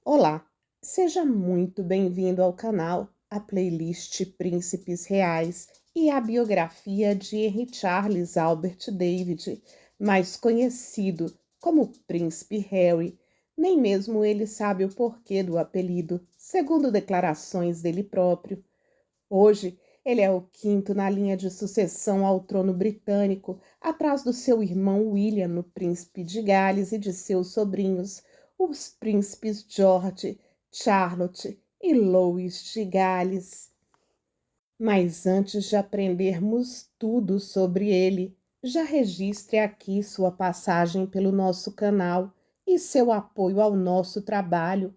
Olá, seja muito bem-vindo ao canal, a playlist Príncipes Reais e a biografia de Henry Charles Albert David, mais conhecido como Príncipe Harry. Nem mesmo ele sabe o porquê do apelido, segundo declarações dele próprio. Hoje, ele é o quinto na linha de sucessão ao trono britânico, atrás do seu irmão William, o príncipe de Gales, e de seus sobrinhos, os príncipes George, Charlotte e Louis de Gales. Mas antes de aprendermos tudo sobre ele, já registre aqui sua passagem pelo nosso canal e seu apoio ao nosso trabalho.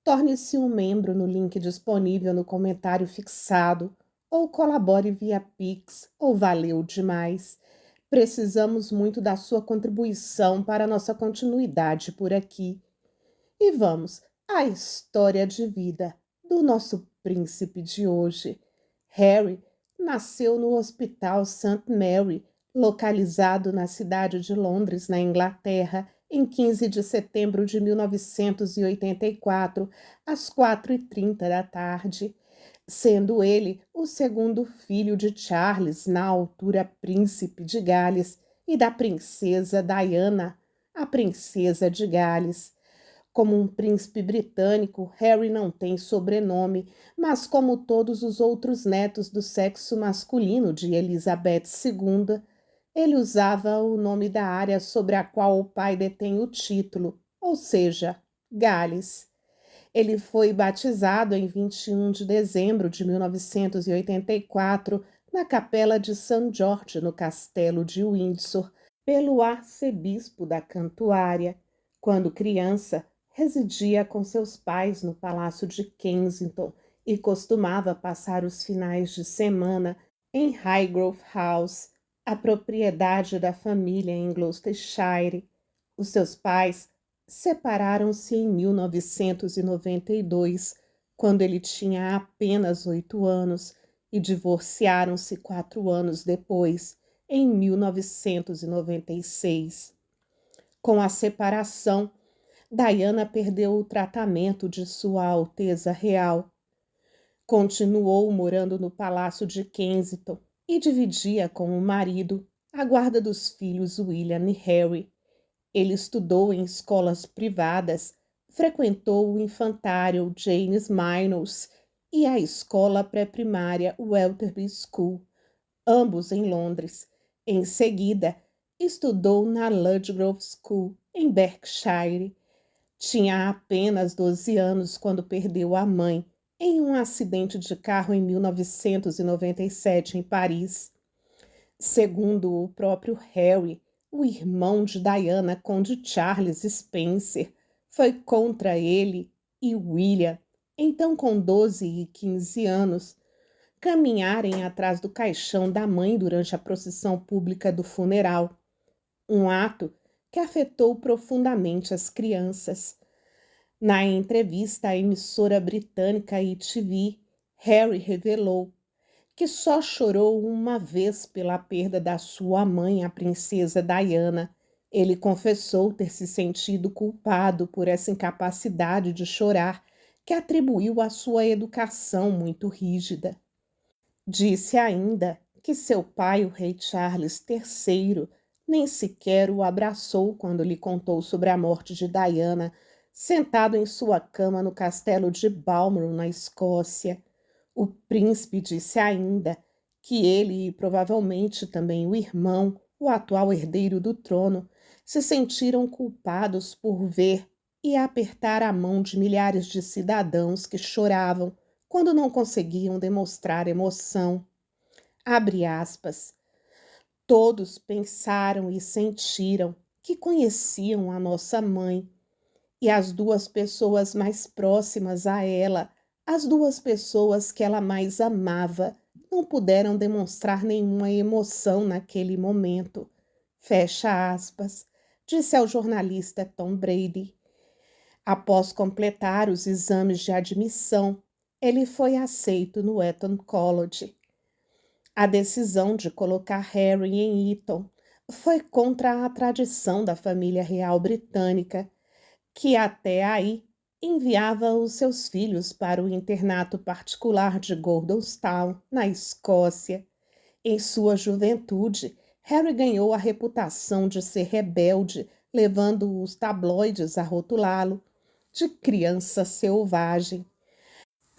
Torne-se um membro no link disponível no comentário fixado ou colabore via Pix ou valeu demais. Precisamos muito da sua contribuição para a nossa continuidade por aqui. E vamos à história de vida do nosso príncipe de hoje. Harry nasceu no Hospital St. Mary, localizado na cidade de Londres, na Inglaterra, em 15 de setembro de 1984, às 4h30 da tarde, sendo ele o segundo filho de Charles, na altura príncipe de Gales, e da princesa Diana, a princesa de Gales. Como um príncipe britânico, Harry não tem sobrenome, mas como todos os outros netos do sexo masculino de Elizabeth II, ele usava o nome da área sobre a qual o pai detém o título, ou seja, Gales. Ele foi batizado em 21 de dezembro de 1984 na capela de St. George, no castelo de Windsor, pelo arcebispo da Cantuária. Quando criança, residia com seus pais no Palácio de Kensington e costumava passar os finais de semana em Highgrove House, a propriedade da família em Gloucestershire. Os seus pais separaram-se em 1992, quando ele tinha apenas 8 anos, e divorciaram-se 4 anos depois, em 1996. Com a separação, Diana perdeu o tratamento de Sua Alteza Real. Continuou morando no Palácio de Kensington e dividia com o marido a guarda dos filhos William e Harry. Ele estudou em escolas privadas, frequentou o infantário James Minors e a escola pré-primária Welterby School, ambos em Londres. Em seguida, estudou na Ludgrove School, em Berkshire. Tinha apenas 12 anos quando perdeu a mãe em um acidente de carro em 1997 em Paris. Segundo o próprio Harry, o irmão de Diana, Conde Charles Spencer, foi contra ele e William, então com 12 e 15 anos, caminharem atrás do caixão da mãe durante a procissão pública do funeral, um ato que afetou profundamente as crianças. Na entrevista à emissora britânica ITV, Harry revelou que só chorou uma vez pela perda da sua mãe, a princesa Diana. Ele confessou ter se sentido culpado por essa incapacidade de chorar, que atribuiu à sua educação muito rígida. Disse ainda que seu pai, o rei Charles III, nem sequer o abraçou quando lhe contou sobre a morte de Diana, sentado em sua cama no castelo de Balmoral, na Escócia. O príncipe disse ainda que ele e provavelmente também o irmão, o atual herdeiro do trono, se sentiram culpados por ver e apertar a mão de milhares de cidadãos que choravam quando não conseguiam demonstrar emoção. Abre aspas. Todos pensaram e sentiram que conheciam a nossa mãe, e as duas pessoas mais próximas a ela, as duas pessoas que ela mais amava, não puderam demonstrar nenhuma emoção naquele momento. Fecha aspas, disse ao jornalista Tom Brady. Após completar os exames de admissão, ele foi aceito no Eton College. A decisão de colocar Harry em Eton foi contra a tradição da família real britânica, que até aí enviava os seus filhos para o internato particular de Gordonstown, na Escócia. Em sua juventude, Harry ganhou a reputação de ser rebelde, levando os tabloides a rotulá-lo de criança selvagem.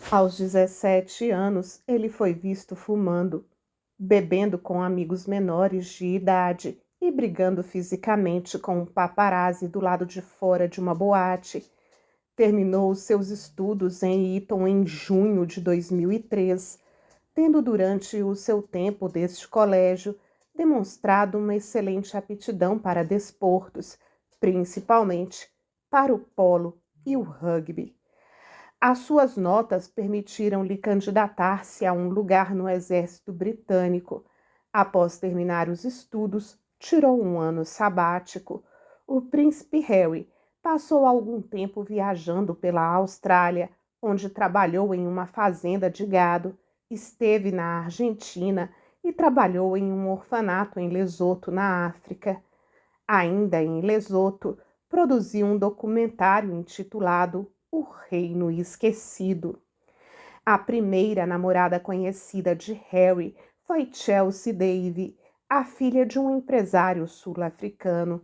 Aos 17 anos, ele foi visto fumando, bebendo com amigos menores de idade e brigando fisicamente com um paparazzi do lado de fora de uma boate. Terminou seus estudos em Eton em junho de 2003, tendo durante o seu tempo deste colégio demonstrado uma excelente aptidão para desportos, principalmente para o polo e o rugby. As suas notas permitiram-lhe candidatar-se a um lugar no exército britânico. Após terminar os estudos, tirou um ano sabático. O príncipe Harry passou algum tempo viajando pela Austrália, onde trabalhou em uma fazenda de gado, esteve na Argentina e trabalhou em um orfanato em Lesoto, na África. Ainda em Lesoto, produziu um documentário intitulado O Reino Esquecido. A primeira namorada conhecida de Harry foi Chelsea Davy, a filha de um empresário sul-africano.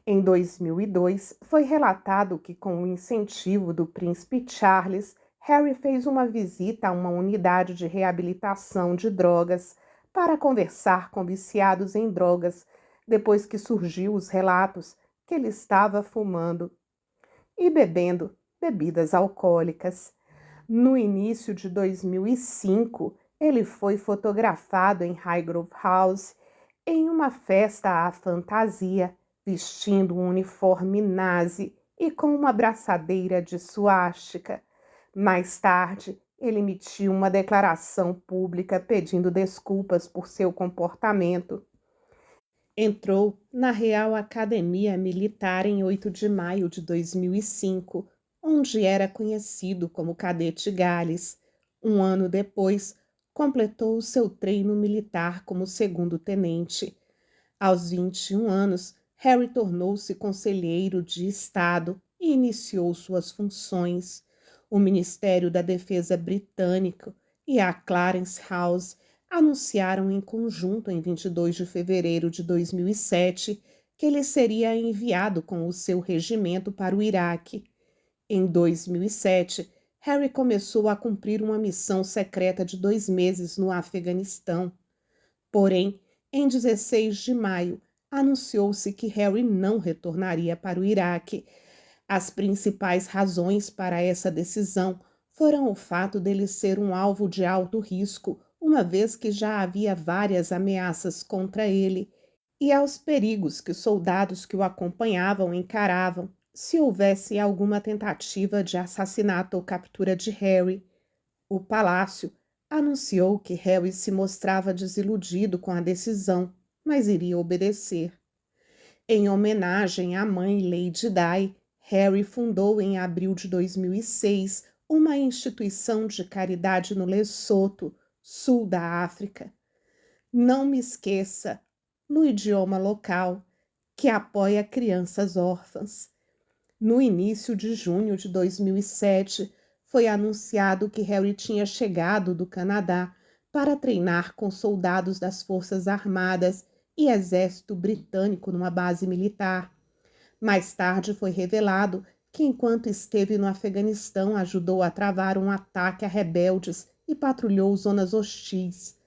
Em 2002, foi relatado que, com o incentivo do príncipe Charles, Harry fez uma visita a uma unidade de reabilitação de drogas para conversar com viciados em drogas, depois que surgiu os relatos que ele estava fumando e bebendo bebidas alcoólicas. No início de 2005, ele foi fotografado em Highgrove House em uma festa à fantasia, vestindo um uniforme nazi e com uma braçadeira de suástica. Mais tarde, ele emitiu uma declaração pública pedindo desculpas por seu comportamento. Entrou na Real Academia Militar em 8 de maio de 2005, onde era conhecido como Cadete Gales. Um ano depois, completou seu treino militar como segundo-tenente. Aos 21 anos, Harry tornou-se conselheiro de Estado e iniciou suas funções. O Ministério da Defesa britânico e a Clarence House anunciaram em conjunto em 22 de fevereiro de 2007 que ele seria enviado com o seu regimento para o Iraque. Em 2007, Harry começou a cumprir uma missão secreta de 2 meses no Afeganistão. Porém, em 16 de maio, anunciou-se que Harry não retornaria para o Iraque. As principais razões para essa decisão foram o fato dele ser um alvo de alto risco, uma vez que já havia várias ameaças contra ele, e aos perigos que os soldados que o acompanhavam encaravam se houvesse alguma tentativa de assassinato ou captura de Harry. O palácio anunciou que Harry se mostrava desiludido com a decisão, mas iria obedecer. Em homenagem à mãe Lady Di, Harry fundou em abril de 2006 uma instituição de caridade no Lesoto, sul da África. Não me esqueça, no idioma local, que apoia crianças órfãs. No início de junho de 2007, foi anunciado que Harry tinha chegado do Canadá para treinar com soldados das Forças Armadas e Exército Britânico numa base militar. Mais tarde foi revelado que, enquanto esteve no Afeganistão, ajudou a travar um ataque a rebeldes e patrulhou zonas hostis.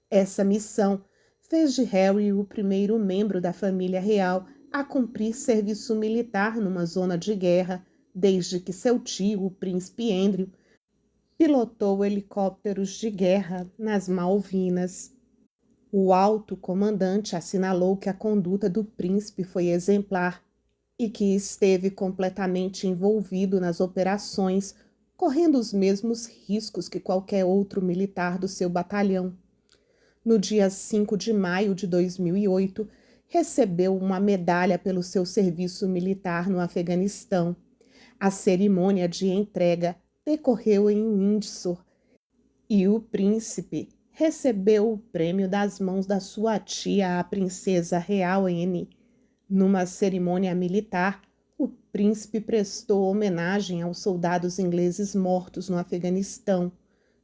Essa missão fez de Harry o primeiro membro da família real a cumprir serviço militar numa zona de guerra, desde que seu tio, o príncipe Andrew, pilotou helicópteros de guerra nas Malvinas. O alto comandante assinalou que a conduta do príncipe foi exemplar e que esteve completamente envolvido nas operações, correndo os mesmos riscos que qualquer outro militar do seu batalhão. No dia 5 de maio de 2008, recebeu uma medalha pelo seu serviço militar no Afeganistão. A cerimônia de entrega decorreu em Windsor e o príncipe recebeu o prêmio das mãos da sua tia, a princesa real Anne. Numa cerimônia militar, o príncipe prestou homenagem aos soldados ingleses mortos no Afeganistão,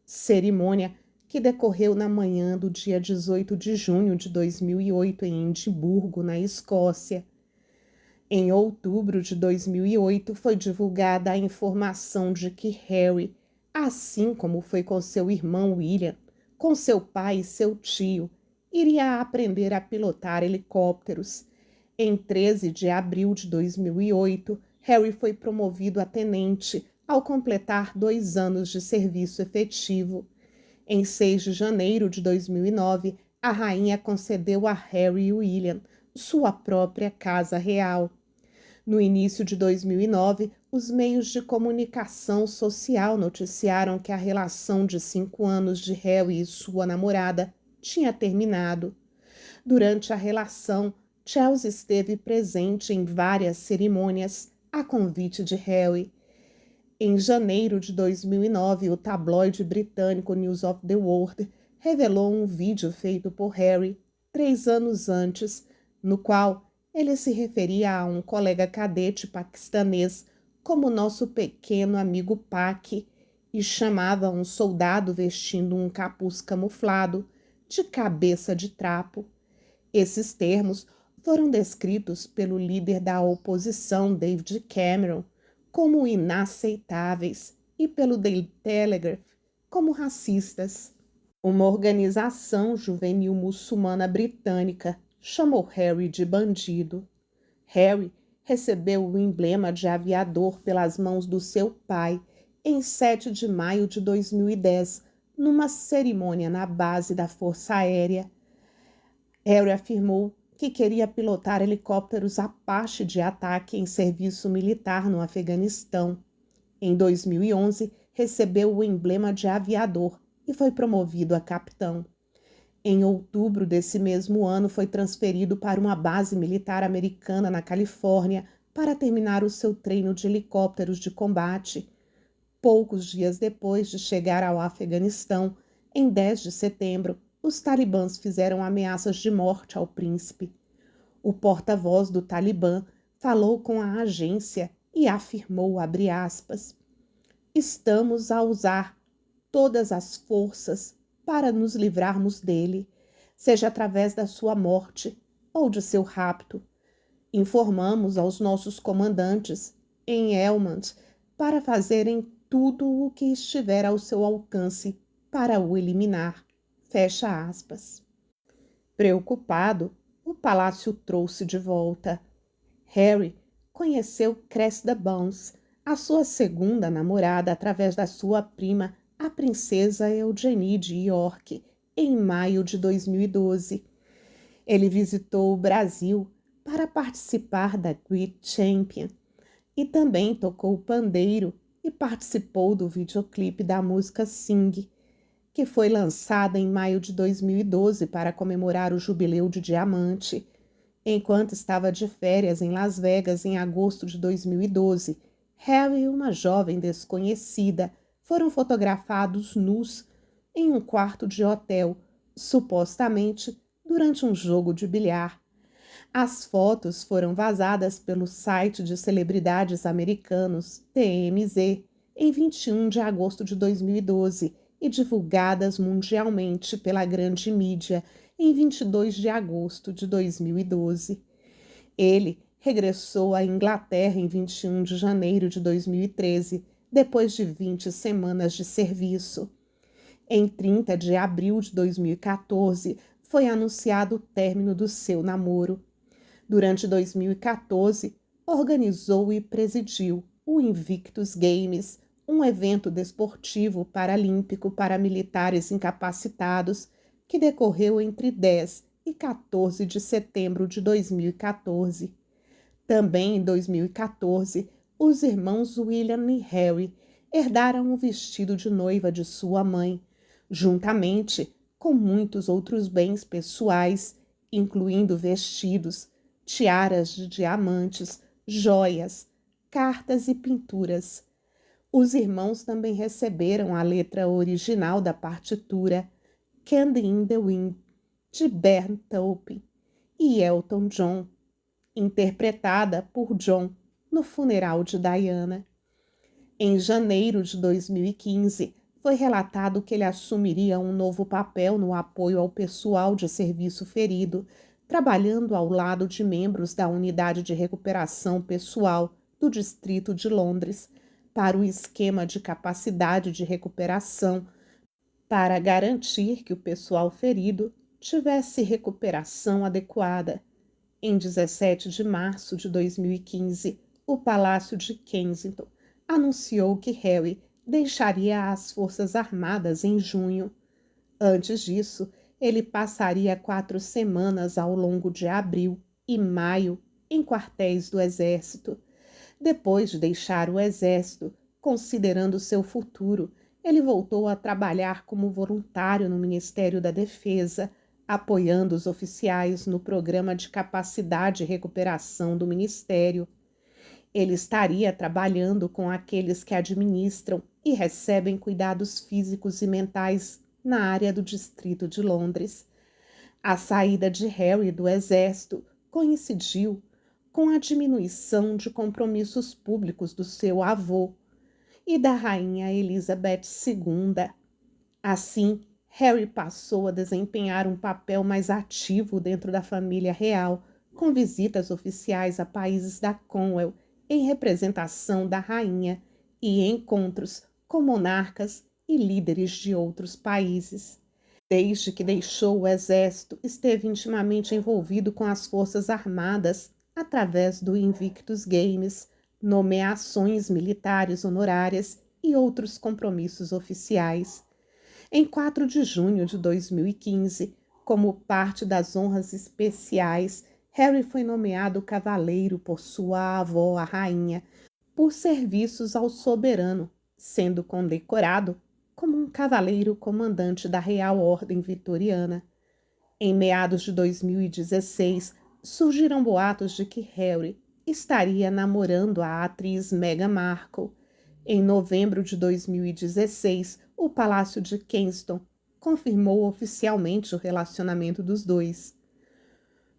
cerimônia que decorreu na manhã do dia 18 de junho de 2008 em Edimburgo, na Escócia. Em outubro de 2008 foi divulgada a informação de que Harry, assim como foi com seu irmão William, com seu pai e seu tio, iria aprender a pilotar helicópteros. Em 13 de abril de 2008, Harry foi promovido a tenente ao completar 2 anos de serviço efetivo. Em 6 de janeiro de 2009, a rainha concedeu a Harry e William sua própria casa real. No início de 2009, os meios de comunicação social noticiaram que a relação de 5 anos de Harry e sua namorada tinha terminado. Durante a relação, Chelsea esteve presente em várias cerimônias a convite de Harry. Em janeiro de 2009, o tabloide britânico News of the World revelou um vídeo feito por Harry 3 anos antes, no qual ele se referia a um colega cadete paquistanês como nosso pequeno amigo Paki e chamava um soldado vestindo um capuz camuflado de cabeça de trapo. Esses termos foram descritos pelo líder da oposição, David Cameron, como inaceitáveis e pelo Daily Telegraph como racistas. Uma organização juvenil muçulmana britânica chamou Harry de bandido. Harry recebeu o emblema de aviador pelas mãos do seu pai em 7 de maio de 2010, numa cerimônia na base da Força Aérea. Harry afirmou que queria pilotar helicópteros Apache de ataque em serviço militar no Afeganistão. Em 2011, recebeu o emblema de aviador e foi promovido a capitão. Em outubro desse mesmo ano, foi transferido para uma base militar americana na Califórnia para terminar o seu treino de helicópteros de combate. Poucos dias depois de chegar ao Afeganistão, em 10 de setembro, os talibãs fizeram ameaças de morte ao príncipe. O porta-voz do Talibã falou com a agência e afirmou, abre aspas, estamos a usar todas as forças para nos livrarmos dele, seja através da sua morte ou de seu rapto. Informamos aos nossos comandantes em Helmand para fazerem tudo o que estiver ao seu alcance para o eliminar. Fecha aspas. Preocupado, o palácio trouxe de volta. Harry conheceu Cressida Bones, a sua segunda namorada, através da sua prima, a princesa Eugenie de York, em maio de 2012. Ele visitou o Brasil para participar da Great Champion e também tocou pandeiro e participou do videoclipe da música Sing, que foi lançada em maio de 2012 para comemorar o Jubileu de Diamante. Enquanto estava de férias em Las Vegas em agosto de 2012, Harry e uma jovem desconhecida foram fotografados nus em um quarto de hotel, supostamente durante um jogo de bilhar. As fotos foram vazadas pelo site de celebridades americanos, TMZ, em 21 de agosto de 2012 e divulgadas mundialmente pela grande mídia em 22 de agosto de 2012. Ele regressou à Inglaterra em 21 de janeiro de 2013, depois de 20 semanas de serviço. Em 30 de abril de 2014, foi anunciado o término do seu namoro. Durante 2014, organizou e presidiu o Invictus Games, um evento desportivo paralímpico para militares incapacitados que decorreu entre 10 e 14 de setembro de 2014. Também em 2014, os irmãos William e Harry herdaram o vestido de noiva de sua mãe, juntamente com muitos outros bens pessoais, incluindo vestidos, tiaras de diamantes, joias, cartas e pinturas. Os irmãos também receberam a letra original da partitura Candy in the Wind, de Bernd Taupin e Elton John, interpretada por John no funeral de Diana. Em janeiro de 2015, foi relatado que ele assumiria um novo papel no apoio ao pessoal de serviço ferido, trabalhando ao lado de membros da Unidade de Recuperação Pessoal do Distrito de Londres, para o esquema de capacidade de recuperação, para garantir que o pessoal ferido tivesse recuperação adequada. Em 17 de março de 2015, o Palácio de Kensington anunciou que Harry deixaria as Forças Armadas em junho. Antes disso, ele passaria 4 semanas ao longo de abril e maio em quartéis do Exército. Depois de deixar o Exército, considerando seu futuro, ele voltou a trabalhar como voluntário no Ministério da Defesa, apoiando os oficiais no programa de capacidade e recuperação do Ministério. Ele estaria trabalhando com aqueles que administram e recebem cuidados físicos e mentais na área do Distrito de Londres. A saída de Harry do Exército coincidiu com a diminuição de compromissos públicos do seu avô e da rainha Elizabeth II. Assim, Harry passou a desempenhar um papel mais ativo dentro da família real, com visitas oficiais a países da Commonwealth em representação da rainha e encontros com monarcas e líderes de outros países. Desde que deixou o exército, esteve intimamente envolvido com as Forças Armadas através do Invictus Games, nomeações militares honorárias e outros compromissos oficiais. Em 4 de junho de 2015, como parte das honras especiais, Harry foi nomeado cavaleiro por sua avó, a rainha, por serviços ao soberano, sendo condecorado como um cavaleiro comandante da Real Ordem Vitoriana. Em meados de 2016, surgiram boatos de que Harry estaria namorando a atriz Meghan Markle. Em novembro de 2016, o Palácio de Kensington confirmou oficialmente o relacionamento dos dois.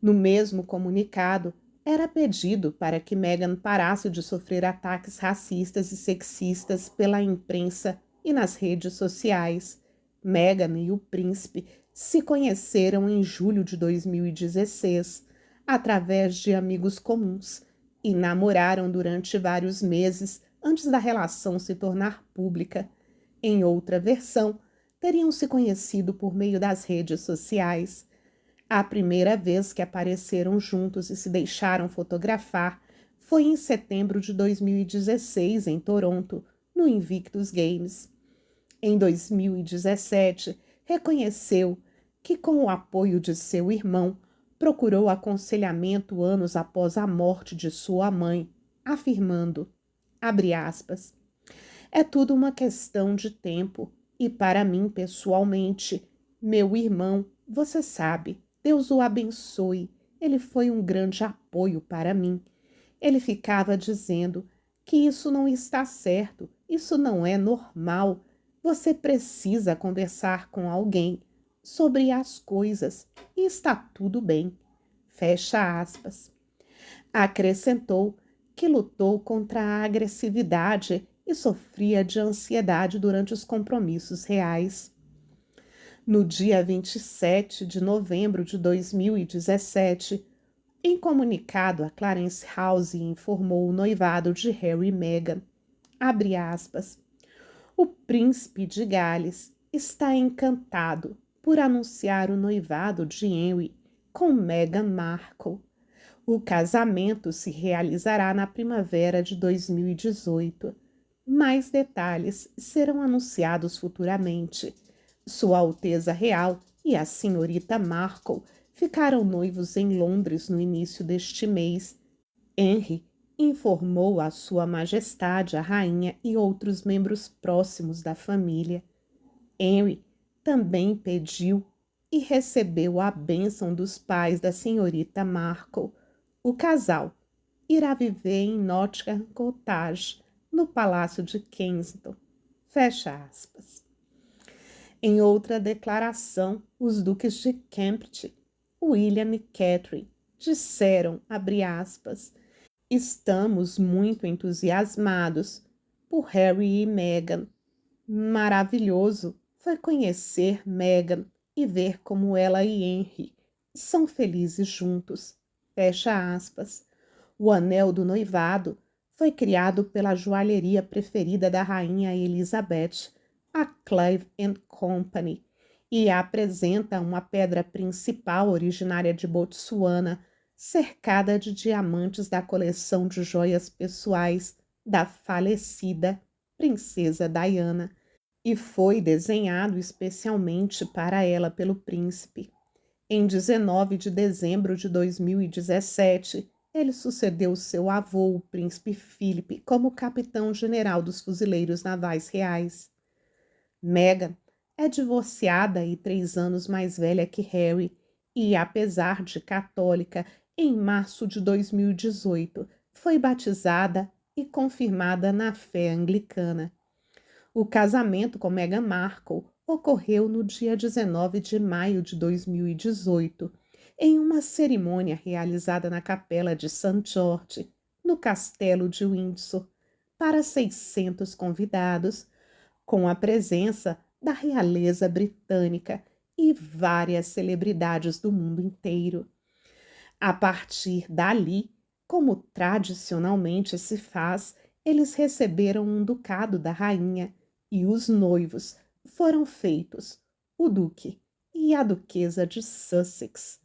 No mesmo comunicado, era pedido para que Meghan parasse de sofrer ataques racistas e sexistas pela imprensa e nas redes sociais. Meghan e o príncipe se conheceram em julho de 2016, através de amigos comuns, e namoraram durante vários meses antes da relação se tornar pública. Em outra versão, teriam se conhecido por meio das redes sociais. A primeira vez que apareceram juntos e se deixaram fotografar foi em setembro de 2016, em Toronto, no Invictus Games. Em 2017, reconheceu que, com o apoio de seu irmão, procurou aconselhamento anos após a morte de sua mãe, afirmando, abre aspas, é tudo uma questão de tempo e para mim pessoalmente, meu irmão, você sabe, Deus o abençoe, ele foi um grande apoio para mim. Ele ficava dizendo que isso não está certo, isso não é normal, você precisa conversar com alguém sobre as coisas e está tudo bem. Fecha aspas. Acrescentou que lutou contra a agressividade e sofria de ansiedade durante os compromissos reais. No dia 27 de novembro de 2017, em comunicado, a Clarence House informou o noivado de Harry e Meghan. Abre aspas. O príncipe de Gales está encantado por anunciar o noivado de Henry com Meghan Markle. O casamento se realizará na primavera de 2018. Mais detalhes serão anunciados futuramente. Sua Alteza Real e a senhorita Markle ficaram noivos em Londres no início deste mês. Henry informou a Sua Majestade a Rainha e outros membros próximos da família. Henry também pediu e recebeu a bênção dos pais da senhorita Markle. O casal irá viver em Nottingham Cottage, no Palácio de Kensington. Fecha aspas. Em outra declaração, os duques de Cambridge, William e Catherine, disseram, abre aspas, Estamos muito entusiasmados por Harry e Meghan. Maravilhoso foi conhecer Meghan e ver como ela e Henry são felizes juntos. Fecha aspas. O anel do noivado foi criado pela joalheria preferida da rainha Elizabeth, a Clive Company, e apresenta uma pedra principal originária de Botsuana, cercada de diamantes da coleção de joias pessoais da falecida princesa Diana, e foi desenhado especialmente para ela pelo príncipe. Em 19 de dezembro de 2017, ele sucedeu seu avô, o príncipe Philip, como capitão-general dos fuzileiros navais reais. Meghan é divorciada e 3 anos mais velha que Harry e, apesar de católica, em março de 2018, foi batizada e confirmada na fé anglicana. O casamento com Meghan Markle ocorreu no dia 19 de maio de 2018, em uma cerimônia realizada na Capela de St. George, no Castelo de Windsor, para 600 convidados, com a presença da realeza britânica e várias celebridades do mundo inteiro. A partir dali, como tradicionalmente se faz, eles receberam um ducado da rainha e os noivos foram feitos o duque e a duquesa de Sussex.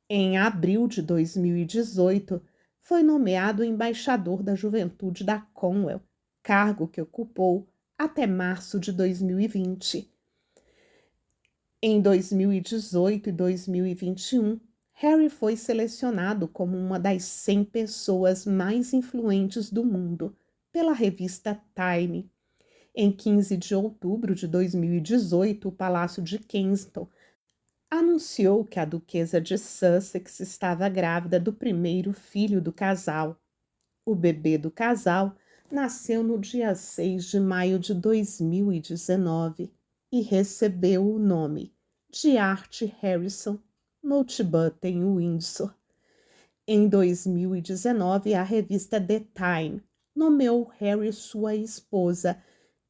Em abril de 2018, foi nomeado embaixador da juventude da Commonwealth, cargo que ocupou até março de 2020. Em 2018 e 2021, Harry foi selecionado como uma das 100 pessoas mais influentes do mundo pela revista Time. Em 15 de outubro de 2018, o Palácio de Kensington anunciou que a duquesa de Sussex estava grávida do primeiro filho do casal. O bebê do casal nasceu no dia 6 de maio de 2019 e recebeu o nome de Art Harrison Mountbatten Windsor. Em 2019, a revista The Time nomeou Harry sua esposa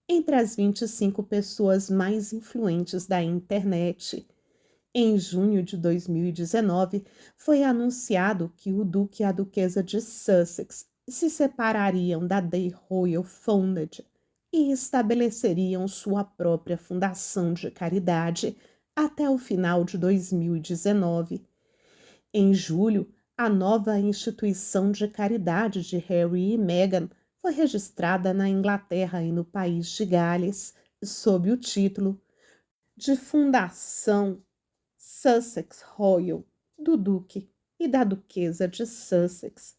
entre as 25 pessoas mais influentes da internet. Em junho de 2019, foi anunciado que o duque e a duquesa de Sussex se separariam da The Royal Fund e estabeleceriam sua própria fundação de caridade até o final de 2019. Em julho, a nova instituição de caridade de Harry e Meghan foi registrada na Inglaterra e no país de Gales, sob o título de Fundação Sussex Royal, do Duque e da Duquesa de Sussex.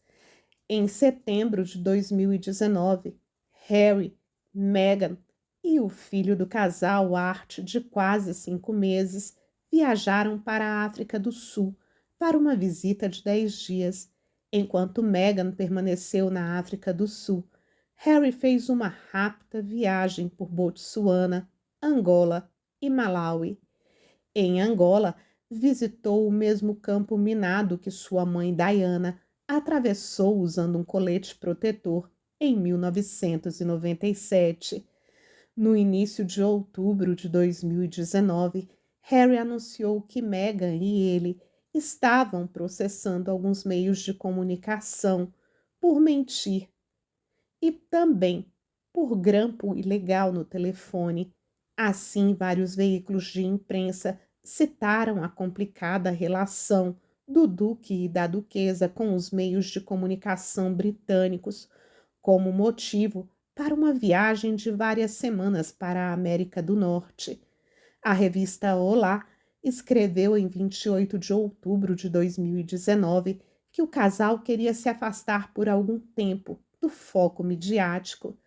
Em setembro de 2019, Harry, Meghan e o filho do casal, Art, de quase 5 meses, viajaram para a África do Sul para uma visita de 10 dias. Enquanto Meghan permaneceu na África do Sul, Harry fez uma rápida viagem por Botsuana, Angola e Malawi. Em Angola, visitou o mesmo campo minado que sua mãe Diana atravessou usando um colete protetor em 1997. No início de outubro de 2019, Harry anunciou que Meghan e ele estavam processando alguns meios de comunicação por mentir e também por grampo ilegal no telefone. Assim, vários veículos de imprensa citaram a complicada relação do duque e da duquesa com os meios de comunicação britânicos como motivo para uma viagem de várias semanas para a América do Norte. A revista Olá escreveu em 28 de outubro de 2019 que o casal queria se afastar por algum tempo do foco midiático.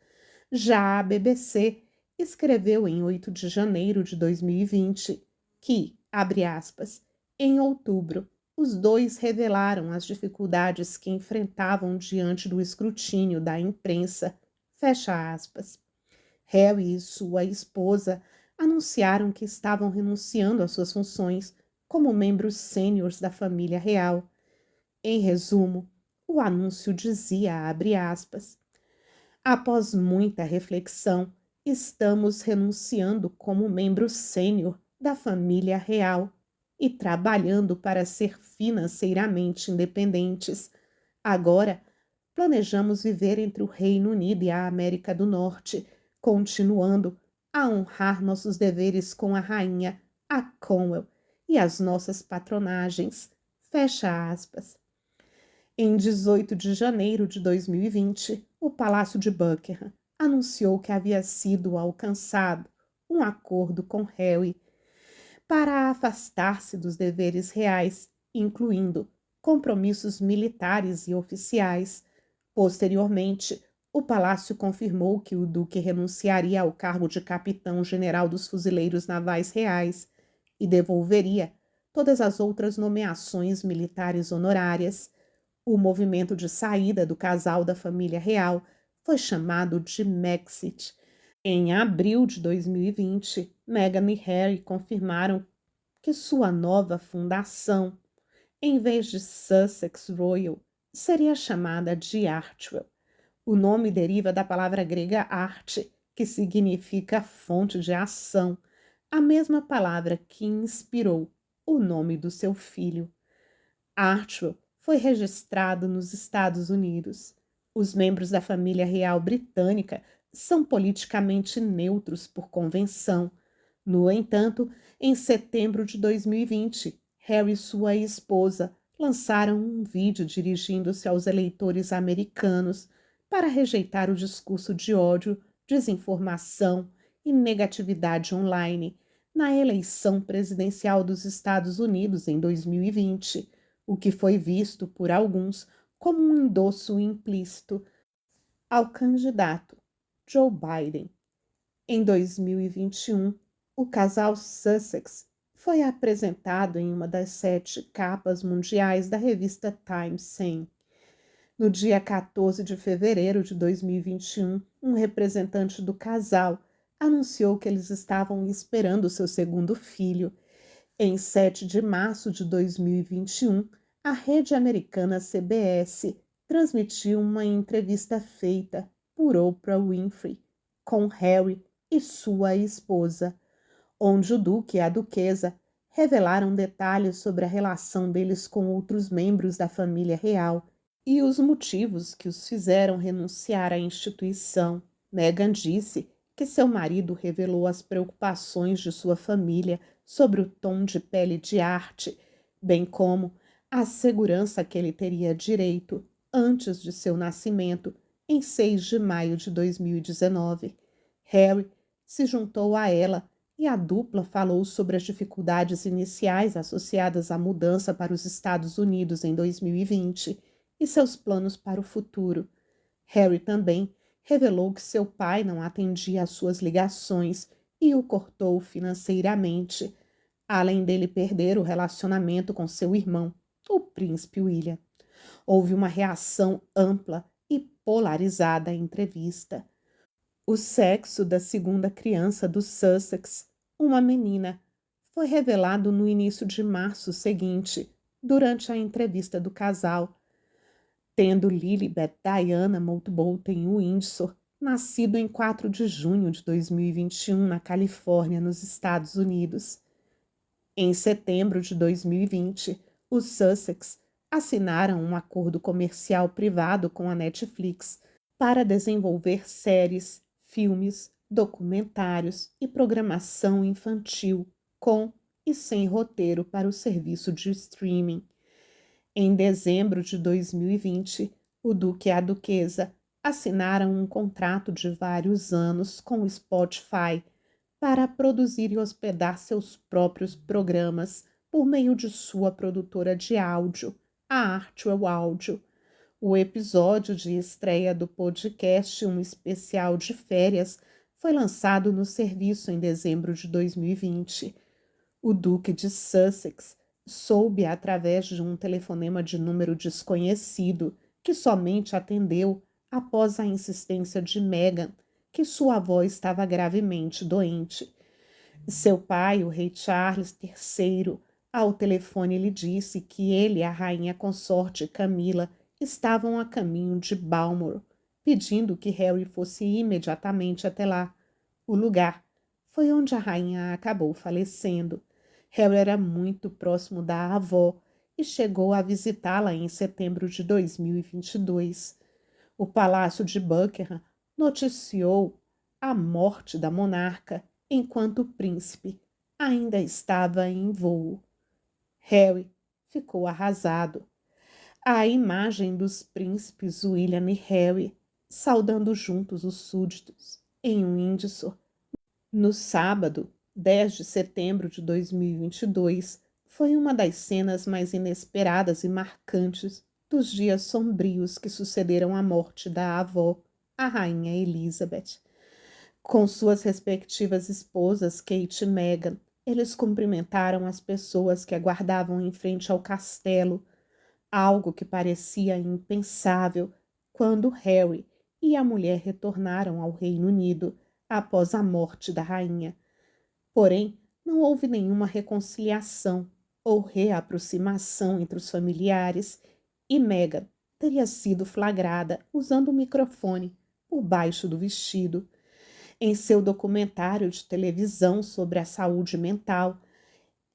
Já a BBC escreveu em 8 de janeiro de 2020 que, abre aspas, em outubro, os dois revelaram as dificuldades que enfrentavam diante do escrutínio da imprensa, fecha aspas. Harry e sua esposa anunciaram que estavam renunciando às suas funções como membros sêniores da família real. Em resumo, O anúncio dizia, abre aspas, após muita reflexão, estamos renunciando como membro sênior da família real e trabalhando para ser financeiramente independentes. Agora, planejamos viver entre o Reino Unido e a América do Norte, continuando a honrar nossos deveres com a rainha, a Cromwell, e as nossas patronagens. Fecha aspas. Em 18 de janeiro de 2020, o Palácio de Buckingham anunciou que havia sido alcançado um acordo com Harry para afastar-se dos deveres reais, incluindo compromissos militares e oficiais. Posteriormente, o Palácio confirmou que o Duque renunciaria ao cargo de capitão-general dos fuzileiros navais reais e devolveria todas as outras nomeações militares honorárias. O movimento de saída do casal da família real foi chamado de Brexit. Em abril de 2020, Meghan e Harry confirmaram que sua nova fundação, em vez de Sussex Royal, seria chamada de Artwell. O nome deriva da palavra grega arte, que significa fonte de ação, a mesma palavra que inspirou o nome do seu filho. Artwell foi registrado nos Estados Unidos. Os membros da família real britânica são politicamente neutros por convenção. No entanto, em setembro de 2020, Harry e sua esposa lançaram um vídeo dirigindo-se aos eleitores americanos para rejeitar o discurso de ódio, desinformação e negatividade online na eleição presidencial dos Estados Unidos em 2020, o que foi visto por alguns como um endosso implícito ao candidato Joe Biden. Em 2021, o casal Sussex foi apresentado em uma das 7 capas mundiais da revista Time 100. No dia 14 de fevereiro de 2021, um representante do casal anunciou que eles estavam esperando seu segundo filho. Em 7 de março de 2021, a rede americana CBS transmitiu uma entrevista feita por Oprah Winfrey com Harry e sua esposa, onde o duque e a duquesa revelaram detalhes sobre a relação deles com outros membros da família real e os motivos que os fizeram renunciar à instituição. Meghan disse que seu marido revelou as preocupações de sua família sobre o tom de pele de arte, bem como a segurança que ele teria direito antes de seu nascimento, em 6 de maio de 2019. Harry se juntou a ela e a dupla falou sobre as dificuldades iniciais associadas à mudança para os Estados Unidos em 2020 e seus planos para o futuro. Harry também revelou que seu pai não atendia às suas ligações e o cortou financeiramente, além dele perder o relacionamento com seu irmão, o príncipe William. Houve uma reação ampla e polarizada à entrevista. O sexo da segunda criança do Sussex, uma menina, foi revelado no início de março seguinte, durante a entrevista do casal, tendo Lilibet Diana Mountbatten Windsor nascido em 4 de junho de 2021 na Califórnia, nos Estados Unidos. Em setembro de 2020, os Sussex assinaram um acordo comercial privado com a Netflix para desenvolver séries, filmes, documentários e programação infantil com e sem roteiro para o serviço de streaming. Em dezembro de 2020, o Duque e a Duquesa assinaram um contrato de vários anos com o Spotify para produzir e hospedar seus próprios programas por meio de sua produtora de áudio, a Artwell Audio. O episódio de estreia do podcast Um Especial de Férias foi lançado no serviço em dezembro de 2020. O Duque de Sussex soube através de um telefonema de número desconhecido, que somente atendeu após a insistência de Meghan, que sua avó estava gravemente doente. Seu pai, o rei Charles III, ao telefone lhe disse que ele e a rainha consorte Camila estavam a caminho de Balmoral, pedindo que Harry fosse imediatamente até lá. O lugar foi onde a rainha acabou falecendo. Harry era muito próximo da avó e chegou a visitá-la em setembro de 2022. O Palácio de Buckingham noticiou a morte da monarca enquanto o príncipe ainda estava em voo. Harry ficou arrasado. A imagem dos príncipes William e Harry saudando juntos os súditos em Windsor no sábado, 10 de setembro de 2022, foi uma das cenas mais inesperadas e marcantes dos dias sombrios que sucederam a morte da avó, a rainha Elizabeth. Com suas respectivas esposas, Kate e Meghan, eles cumprimentaram as pessoas que aguardavam em frente ao castelo, algo que parecia impensável quando Harry e a mulher retornaram ao Reino Unido após a morte da rainha. Porém, não houve nenhuma reconciliação ou reaproximação entre os familiares e Meghan teria sido flagrada usando o microfone por baixo do vestido. Em seu documentário de televisão sobre a saúde mental,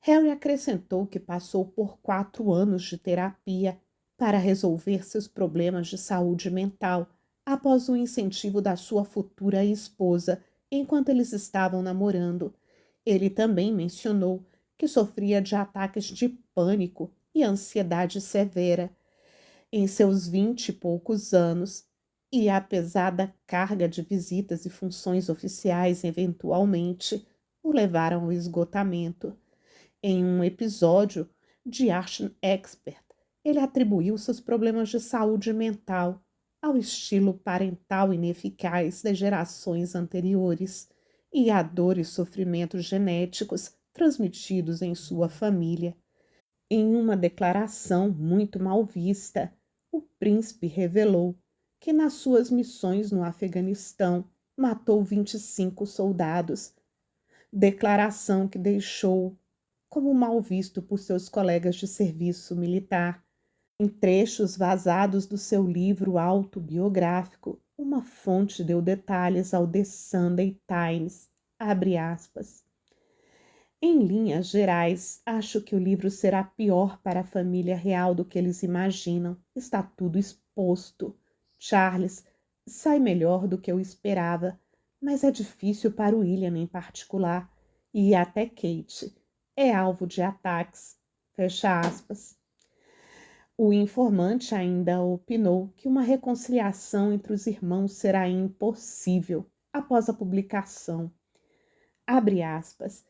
Harry acrescentou que passou por 4 anos de terapia para resolver seus problemas de saúde mental após o incentivo da sua futura esposa enquanto eles estavam namorando. Ele também mencionou que sofria de ataques de pânico e ansiedade severa. Em seus 20 e poucos anos, e apesar da carga de visitas e funções oficiais eventualmente o levaram ao esgotamento. Em um episódio de Action Expert, ele atribuiu seus problemas de saúde mental ao estilo parental ineficaz das gerações anteriores e a dor e sofrimentos genéticos transmitidos em sua família. Em uma declaração muito mal vista, o príncipe revelou que nas suas missões no Afeganistão matou 25 soldados, declaração que deixou como mal visto por seus colegas de serviço militar. Em trechos vazados do seu livro autobiográfico, uma fonte deu detalhes ao The Sunday Times, abre aspas. Em linhas gerais, acho que o livro será pior para a família real do que eles imaginam. Está tudo exposto. Charles sai melhor do que eu esperava, mas é difícil para o William em particular, e até Kate é alvo de ataques. Fecha aspas. O informante ainda opinou que uma reconciliação entre os irmãos será impossível após a publicação. Abre aspas.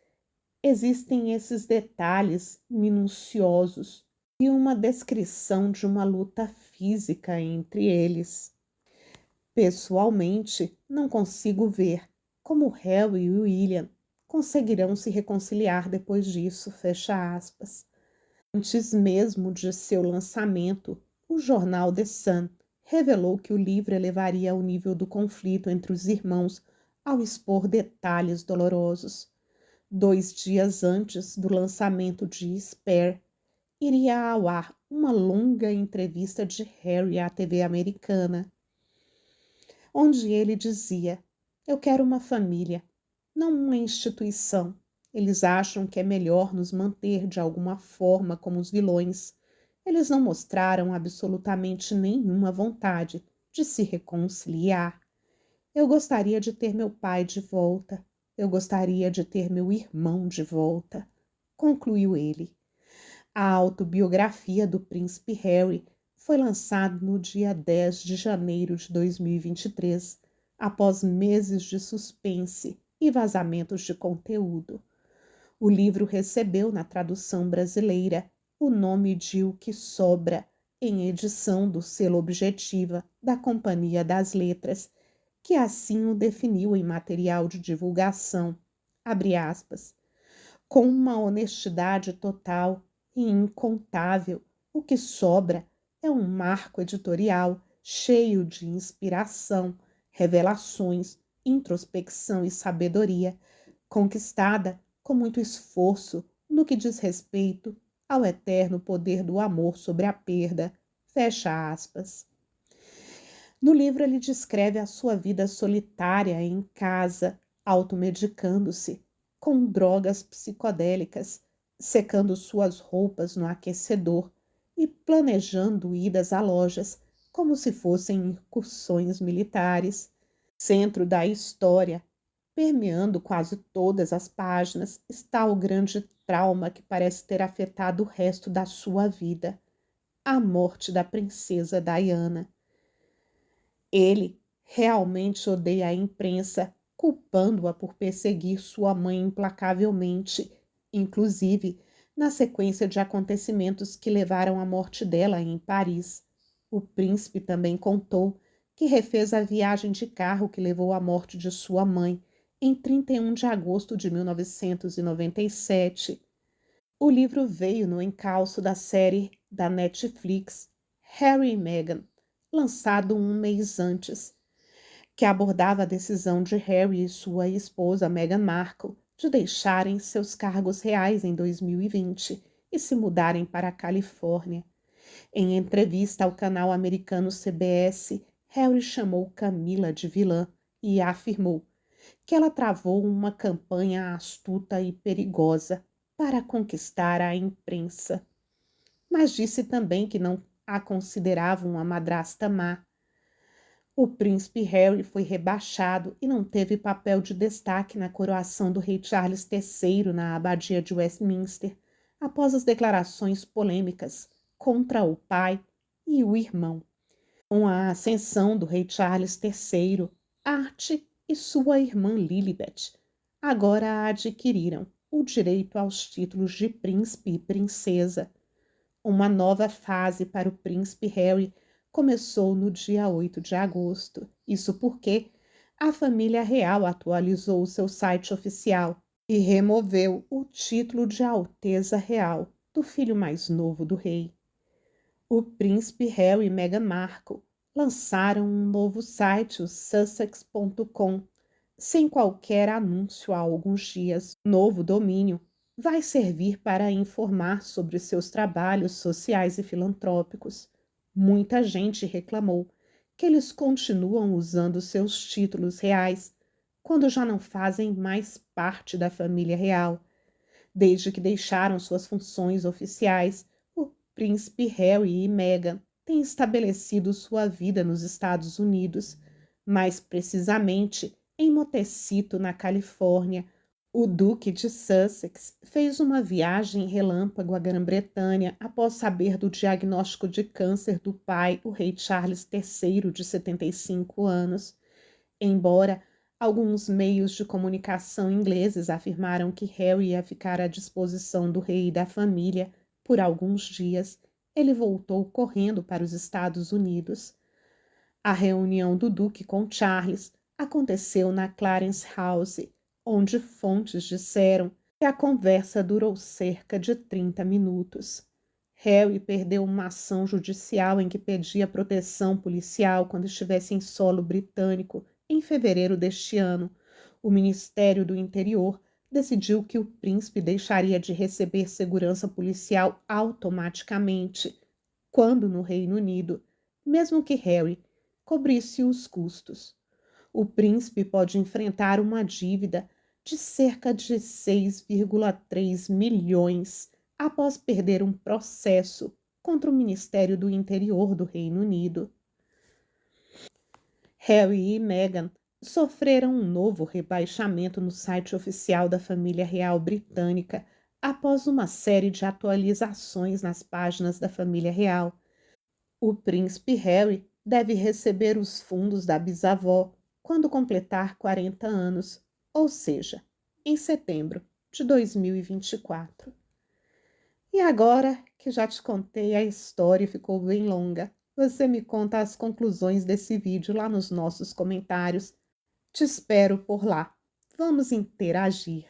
Existem esses detalhes minuciosos e uma descrição de uma luta física entre eles. Pessoalmente, não consigo ver como Harry e William conseguirão se reconciliar depois disso, fecha aspas. Antes mesmo de seu lançamento, o jornal The Sun revelou que o livro elevaria o nível do conflito entre os irmãos ao expor detalhes dolorosos. 2 dias antes do lançamento de Spare, iria ao ar uma longa entrevista de Harry à TV americana, onde ele dizia: eu quero uma família, não uma instituição. Eles acham que é melhor nos manter de alguma forma como os vilões. Eles não mostraram absolutamente nenhuma vontade de se reconciliar. Eu gostaria de ter meu pai de volta. Eu gostaria de ter meu irmão de volta, concluiu ele. A autobiografia do príncipe Harry foi lançada no dia 10 de janeiro de 2023, após meses de suspense e vazamentos de conteúdo. O livro recebeu, na tradução brasileira, o nome de O que Sobra, em edição do selo Objetiva da Companhia das Letras, que assim o definiu em material de divulgação, abre aspas, com uma honestidade total e incontável, O que Sobra é um marco editorial cheio de inspiração, revelações, introspecção e sabedoria, conquistada com muito esforço no que diz respeito ao eterno poder do amor sobre a perda, Fecha aspas. No livro, ele descreve a sua vida solitária em casa, automedicando-se com drogas psicodélicas, secando suas roupas no aquecedor e planejando idas a lojas como se fossem incursões militares. Centro da história, permeando quase todas as páginas, está o grande trauma que parece ter afetado o resto da sua vida: a morte da princesa Diana. Ele realmente odeia a imprensa, culpando-a por perseguir sua mãe implacavelmente, inclusive na sequência de acontecimentos que levaram à morte dela em Paris. O príncipe também contou que refez a viagem de carro que levou à morte de sua mãe em 31 de agosto de 1997. O livro veio no encalço da série da Netflix Harry e Meghan, lançado um mês antes, que abordava a decisão de Harry e sua esposa Meghan Markle de deixarem seus cargos reais em 2020 e se mudarem para a Califórnia. Em entrevista ao canal americano CBS, Harry chamou Camila de vilã e afirmou que ela travou uma campanha astuta e perigosa para conquistar a imprensa. Mas disse também que não a considerava uma madrasta má. O príncipe Harry foi rebaixado e não teve papel de destaque na coroação do rei Charles III na abadia de Westminster, após as declarações polêmicas contra o pai e o irmão. Com a ascensão do rei Charles III, Art e sua irmã Lilibet agora adquiriram o direito aos títulos de príncipe e princesa. Uma nova fase para o príncipe Harry começou no dia 8 de agosto. Isso porque a família real atualizou o seu site oficial e removeu o título de Alteza Real do filho mais novo do rei. O príncipe Harry e Meghan Markle lançaram um novo site, o Sussex.com, sem qualquer anúncio há alguns dias. O novo domínio vai servir para informar sobre seus trabalhos sociais e filantrópicos. Muita gente reclamou que eles continuam usando seus títulos reais quando já não fazem mais parte da família real. Desde que deixaram suas funções oficiais, o príncipe Harry e Meghan têm estabelecido sua vida nos Estados Unidos, mais precisamente em Montecito, na Califórnia. O Duque de Sussex fez uma viagem relâmpago à Grã-Bretanha após saber do diagnóstico de câncer do pai, o rei Charles III, de 75 anos. Embora alguns meios de comunicação ingleses afirmaram que Harry ia ficar à disposição do rei e da família por alguns dias, ele voltou correndo para os Estados Unidos. A reunião do Duque com Charles aconteceu na Clarence House, onde fontes disseram que a conversa durou cerca de 30 minutos. Harry perdeu uma ação judicial em que pedia proteção policial quando estivesse em solo britânico em fevereiro deste ano. O Ministério do Interior decidiu que o príncipe deixaria de receber segurança policial automaticamente quando no Reino Unido, mesmo que Harry cobrisse os custos. O príncipe pode enfrentar uma dívida de cerca de 6,3 milhões após perder um processo contra o Ministério do Interior do Reino Unido. Harry e Meghan sofreram um novo rebaixamento no site oficial da família real britânica após uma série de atualizações nas páginas da família real. O príncipe Harry deve receber os fundos da bisavó quando completar 40 anos, ou seja, em setembro de 2024. E agora que já te contei a história e ficou bem longa, você me conta as conclusões desse vídeo lá nos nossos comentários. Te espero por lá. Vamos interagir.